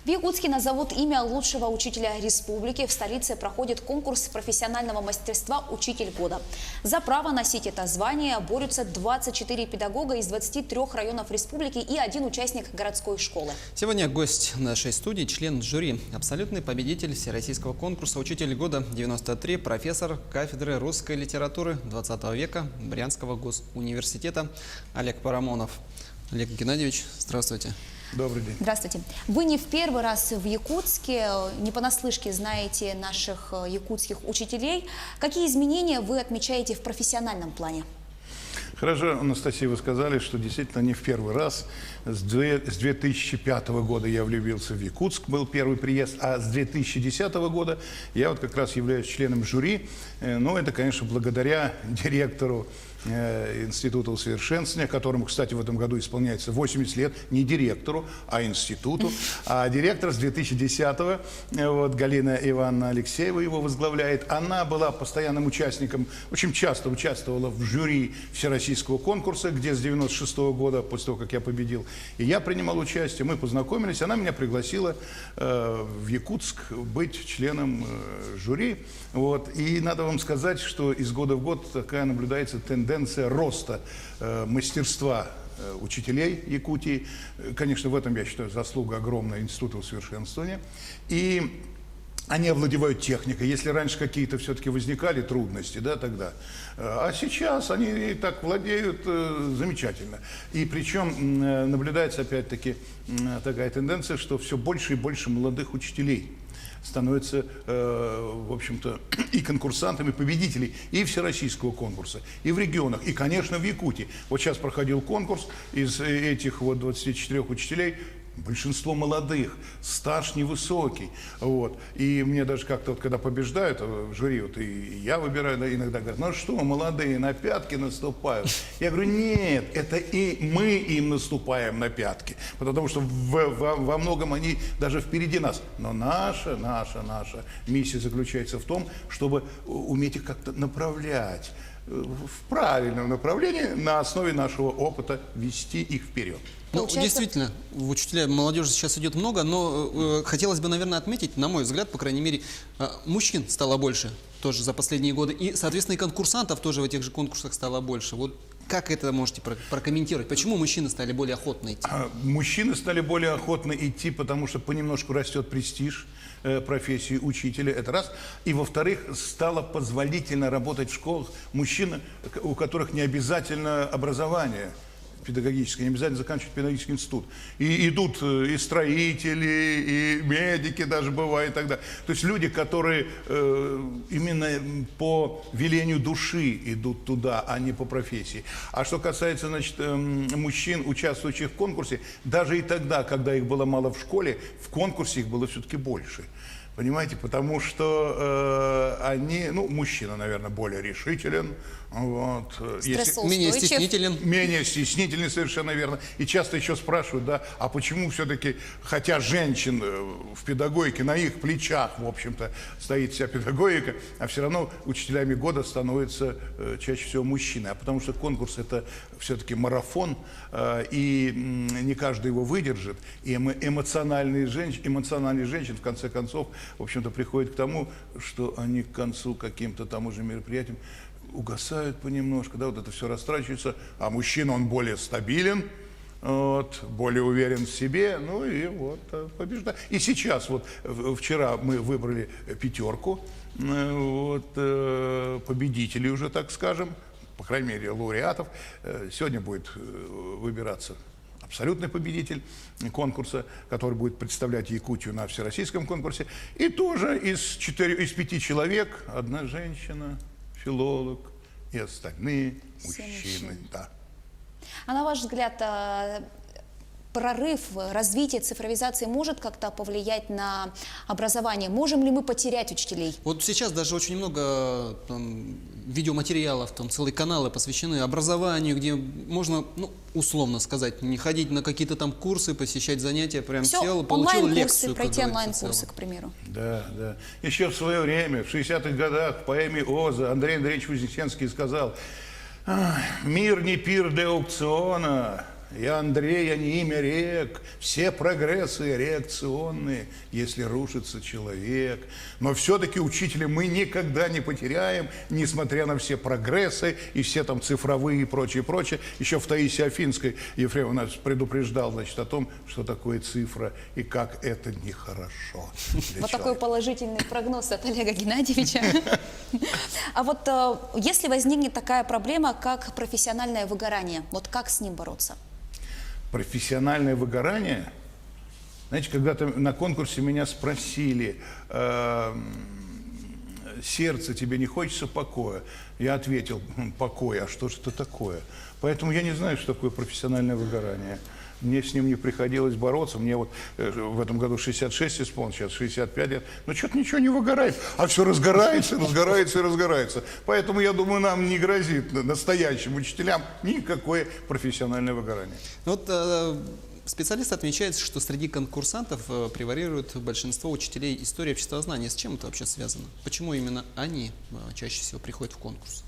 В Якутске назовут имя лучшего учителя республики. В столице проходит конкурс профессионального мастерства «Учитель года». За право носить это звание борются 24 педагога из 23 районов республики и один участник городской школы. Сегодня гость нашей студии, член жюри, абсолютный победитель всероссийского конкурса «Учитель года 93», профессор кафедры русской литературы 20 века Брянского госуниверситета Олег Парамонов. Олег Геннадьевич, здравствуйте. Добрый день. Здравствуйте. Вы не в первый раз в Якутске, не понаслышке знаете наших якутских учителей. Какие изменения вы отмечаете в профессиональном плане? Хорошо, Анастасия, вы сказали, что действительно не в первый раз. С 2005 года я влюбился в Якутск, был первый приезд, а с 2010 года я вот как раз являюсь членом жюри. Но это, конечно, благодаря директору Института усовершенствования, которому, кстати, в этом году исполняется 80 лет, не директору, а институту. А директор с 2010-го, вот, Галина Ивановна Алексеева его возглавляет. Она была постоянным участником, очень часто участвовала в жюри всероссийского конкурса, где с 96-го года, после того, как я победил, и я принимал участие, мы познакомились, она меня пригласила в Якутск быть членом жюри. Вот. И надо вам сказать, что из года в год такая наблюдается тенденция роста мастерства учителей Якутии. Конечно, в этом, я считаю, заслуга огромная Института усовершенствования. И они овладевают техникой. Если раньше какие-то все-таки возникали трудности, да, тогда, а сейчас они так владеют замечательно. И причем наблюдается опять-таки такая тенденция, что все больше и больше молодых учителей становятся, в общем-то, и конкурсантами, победителей и всероссийского конкурса, и в регионах, и, конечно, в Якутии. Вот сейчас проходил конкурс из этих вот 24 учителей. Большинство молодых, стаж невысокий. Вот. И мне даже как-то, вот, когда побеждают в жюри, вот, и я выбираю, да, иногда говорят, ну что, молодые на пятки наступают. Я говорю, нет, это и мы им наступаем на пятки, потому что во многом они даже впереди нас. Но наша миссия заключается в том, чтобы уметь их как-то направлять в правильном направлении, на основе нашего опыта вести их вперед. Ну, действительно, в учителя молодежи сейчас идет много, но хотелось бы, наверное, отметить, на мой взгляд, по крайней мере, мужчин стало больше тоже за последние годы, и, соответственно, и конкурсантов тоже в этих же конкурсах стало больше. Вот как это можете прокомментировать? Почему мужчины стали более охотно идти? Мужчины стали более охотно идти, потому что понемножку растет престиж профессии учителя, это раз. И, во-вторых, стало позволительно работать в школах мужчин, у которых не обязательно образование педагогическое, не обязательно заканчивать педагогический институт. И идут и строители, и медики даже бывают тогда. То есть люди, которые именно по велению души идут туда, а не по профессии. А что касается, значит, мужчин, участвующих в конкурсе, даже и тогда, когда их было мало в школе, в конкурсе их было все-таки больше. Понимаете, потому что они, ну, мужчина, наверное, более решителен, вот, менее стеснителен. Менее стеснительный, совершенно верно. И часто еще спрашивают, да, а почему все-таки, хотя женщин в педагогике, на их плечах, в общем-то, стоит вся педагогика, а все равно учителями года становятся чаще всего мужчины. А потому что конкурс – это все-таки марафон, и не каждый его выдержит. И эмоциональные женщины, в конце концов, в общем-то, приходят к тому, что они к концу каким-то там уже мероприятием угасают понемножку, да, вот это все растрачивается, а мужчина, он более стабилен, вот, более уверен в себе, ну и вот побеждает. И сейчас, вот вчера мы выбрали пятерку, вот, победителей уже, так скажем, по крайней мере, лауреатов. Сегодня будет выбираться абсолютный победитель конкурса, который будет представлять Якутию на всероссийском конкурсе. И тоже из 5 человек одна женщина, филолог, и остальные мужчины. Да. А на ваш взгляд, прорыв, развитие цифровизации может как-то повлиять на образование? Можем ли мы потерять учителей? Вот сейчас даже очень много там видеоматериалов, там целые каналы посвящены образованию, где можно, ну, условно сказать, не ходить на какие-то там курсы, посещать занятия, прям сел, получил лекцию. Пройти онлайн-курсы, к примеру. Да, да. Еще в свое время, в 60-х годах, в поэме «Оза» Андрей Андреевич Вознесенский сказал: «Мир не пир для аукциона, Я Андрей, а не имя рек. Все прогрессы реакционные, если рушится человек. Но все-таки учителя мы никогда не потеряем, несмотря на все прогрессы и все там цифровые и прочее, прочее. Еще в Таисии Афинской Ефремов нас предупреждал, значит, о том, что такое цифра и как это нехорошо. Вот такой положительный прогноз от Олега Геннадьевича. А вот если возникнет такая проблема, как профессиональное выгорание, вот как с ним бороться? Профессиональное выгорание? Знаете, когда-то на конкурсе меня спросили, сердце, тебе не хочется покоя? Я ответил, покой, а что же это такое? Поэтому я не знаю, что такое профессиональное выгорание. Мне с ним не приходилось бороться. Мне вот в этом году 66 исполнилось, сейчас 65 лет. Но что-то ничего не выгорает, а все разгорается, разгорается и разгорается. Поэтому, я думаю, нам не грозит, настоящим учителям, никакое профессиональное выгорание. Вот специалист отмечает, что среди конкурсантов превалирует большинство учителей истории обществознания. С чем это вообще связано? Почему именно они чаще всего приходят в конкурс?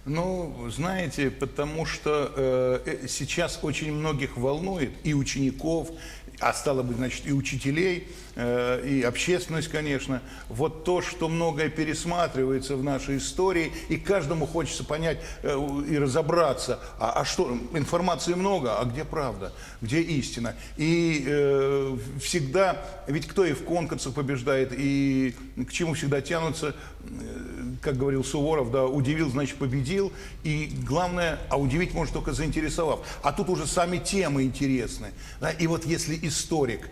Ну, знаете, потому что сейчас очень многих волнует и учеников, а стало быть, значит, и учителей, и общественность, конечно, вот то, что многое пересматривается в нашей истории, и каждому хочется понять и разобраться, а что, информации много, а где правда, где истина. И всегда, ведь кто и в конкурсах побеждает, и к чему всегда тянутся, как говорил Суворов, да, удивил, значит, победил, и главное, а удивить может только заинтересовав. А тут уже сами темы интересны. Да? И вот если историк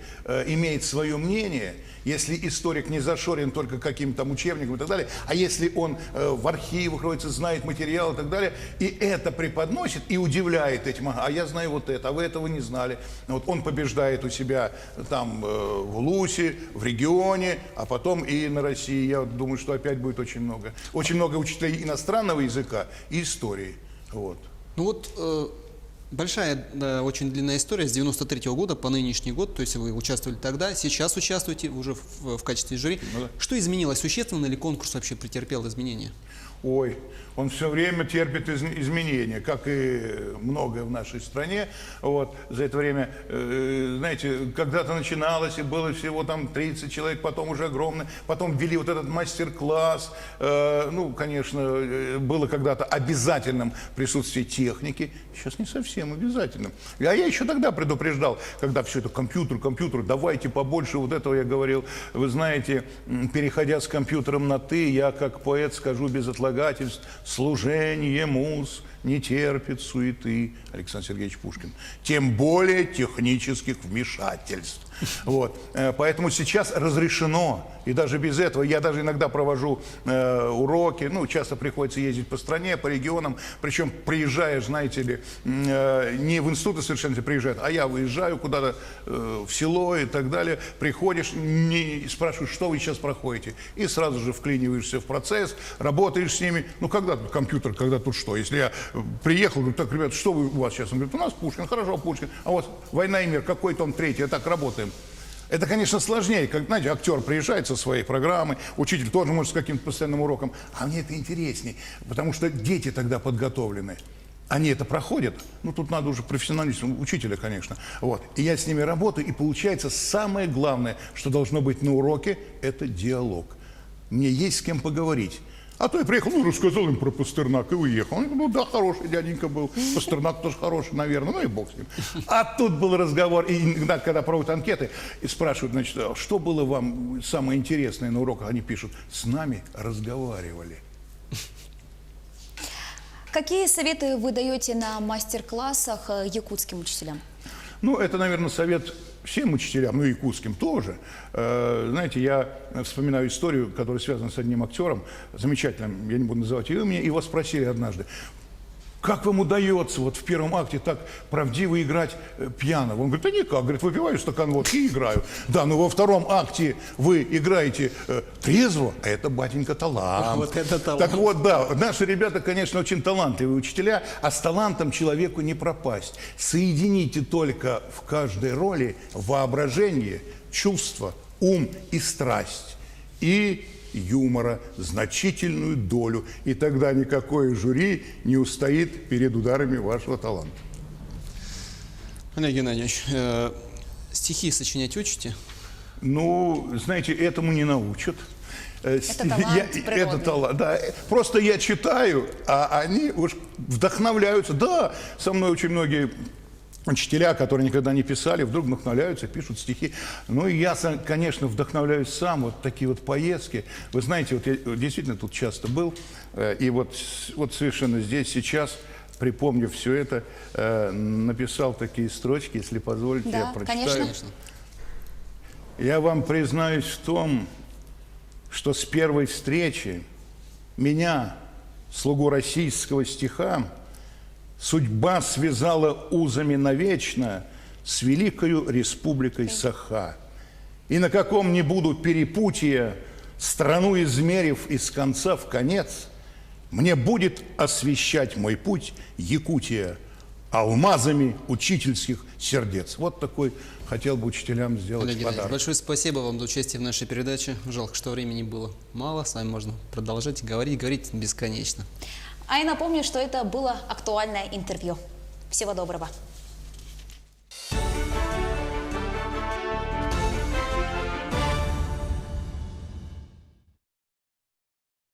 имеет свое мнение, если историк не зашорен только каким-то там учебником и так далее, а если он в архивах роется, знает материал и так далее, и это преподносит и удивляет этим, а я знаю вот это, а вы этого не знали. Вот он побеждает у себя там в Лусе, в регионе, а потом и на России. Я вот думаю, что опять будет очень много учителей иностранного языка и истории. Вот. Ну вот большая, очень длинная история с 93-го года по нынешний год, то есть вы участвовали тогда, сейчас участвуете уже в качестве жюри. Ну, да. Что изменилось? Существенно ли конкурс вообще претерпел изменения? Ой, он все время терпит изменения, как и многое в нашей стране. Вот, за это время, знаете, когда-то начиналось, и было всего там 30 человек, потом уже огромное, потом ввели вот этот мастер-класс. Ну, конечно, было когда-то обязательным присутствие техники, сейчас не совсем обязательным. А я еще тогда предупреждал, когда все это компьютер, давайте побольше вот этого, я говорил. Вы знаете, переходя с компьютером на «ты», я как поэт скажу без отлагательств: служение муз не терпит суеты. Александр Сергеевич Пушкин. Тем более технических вмешательств. Вот. Поэтому сейчас разрешено, и даже без этого, я даже иногда провожу уроки, ну, часто приходится ездить по стране, по регионам, причем приезжаешь, знаете ли, не в институты совершенно приезжают, а я выезжаю куда-то в село и так далее, приходишь, спрашиваешь, что вы сейчас проходите, и сразу же вклиниваешься в процесс, работаешь с ними. Ну, когда тут компьютер, когда тут что? Если я приехал, говорю, так, ребят, что вы у вас сейчас? Он говорит, у нас Пушкин, хорошо, Пушкин, а вот «Война и мир», какой том третий, так работаем. Это, конечно, сложнее, как, знаете, актер приезжает со своей программой, учитель тоже может с каким-то постоянным уроком, а мне это интересней, потому что дети тогда подготовлены. Они это проходят, ну, тут надо уже профессионализм учителя, конечно. Вот. И я с ними работаю, и получается самое главное, что должно быть на уроке, это диалог. Мне есть с кем поговорить. А то я приехал, ну, рассказал им про Пастернак и уехал. Он говорит, ну да, хороший дяденька был, Пастернак тоже хороший, наверное, ну и бог с ним. А тут был разговор, и иногда, когда проводят анкеты, и спрашивают, значит, что было вам самое интересное на уроках, они пишут, с нами разговаривали. Какие советы вы даете на мастер-классах якутским учителям? Ну, это, наверное, совет всем учителям, ну и якутским тоже. Знаете, я вспоминаю историю, которая связана с одним актером, замечательным, я не буду называть его имя, его спросили однажды, как вам удается вот в первом акте так правдиво играть пьяного? Он говорит, да никак, говорит, выпиваю стакан водки и играю. Да, но во втором акте вы играете трезво, а это, батенька, талант. Вот это талант. Так вот, да, наши ребята, конечно, очень талантливые учителя, а с талантом человеку не пропасть. Соедините только в каждой роли воображение, чувство, ум и страсть. И юмора, значительную долю, и тогда никакое жюри не устоит перед ударами вашего таланта. Олег Геннадьевич, стихи сочинять учите? Ну, знаете, этому не научат. талант природный. Это талант, да. Просто я читаю, а они уж вдохновляются. Да, со мной очень многие учителя, которые никогда не писали, вдруг вдохновляются, пишут стихи. Ну и я, конечно, вдохновляюсь сам, вот такие вот поездки. Вы знаете, вот я действительно тут часто был, и вот совершенно здесь, сейчас, припомнив все это, написал такие строчки, если позволите, Да, я прочитаю. конечно. Я вам признаюсь в том, что с первой встречи меня, слугу российского стиха, судьба связала узами навечно с великою республикой Саха. И на каком не буду перепутье, страну измерив из конца в конец, мне будет освещать мой путь Якутия алмазами учительских сердец. Вот такой хотел бы учителям сделать Олег Геннадьевич, подарок. большое спасибо вам за участие в нашей передаче. Жалко, что времени было мало. С вами можно продолжать говорить бесконечно. А я напомню, что это было актуальное интервью. Всего доброго.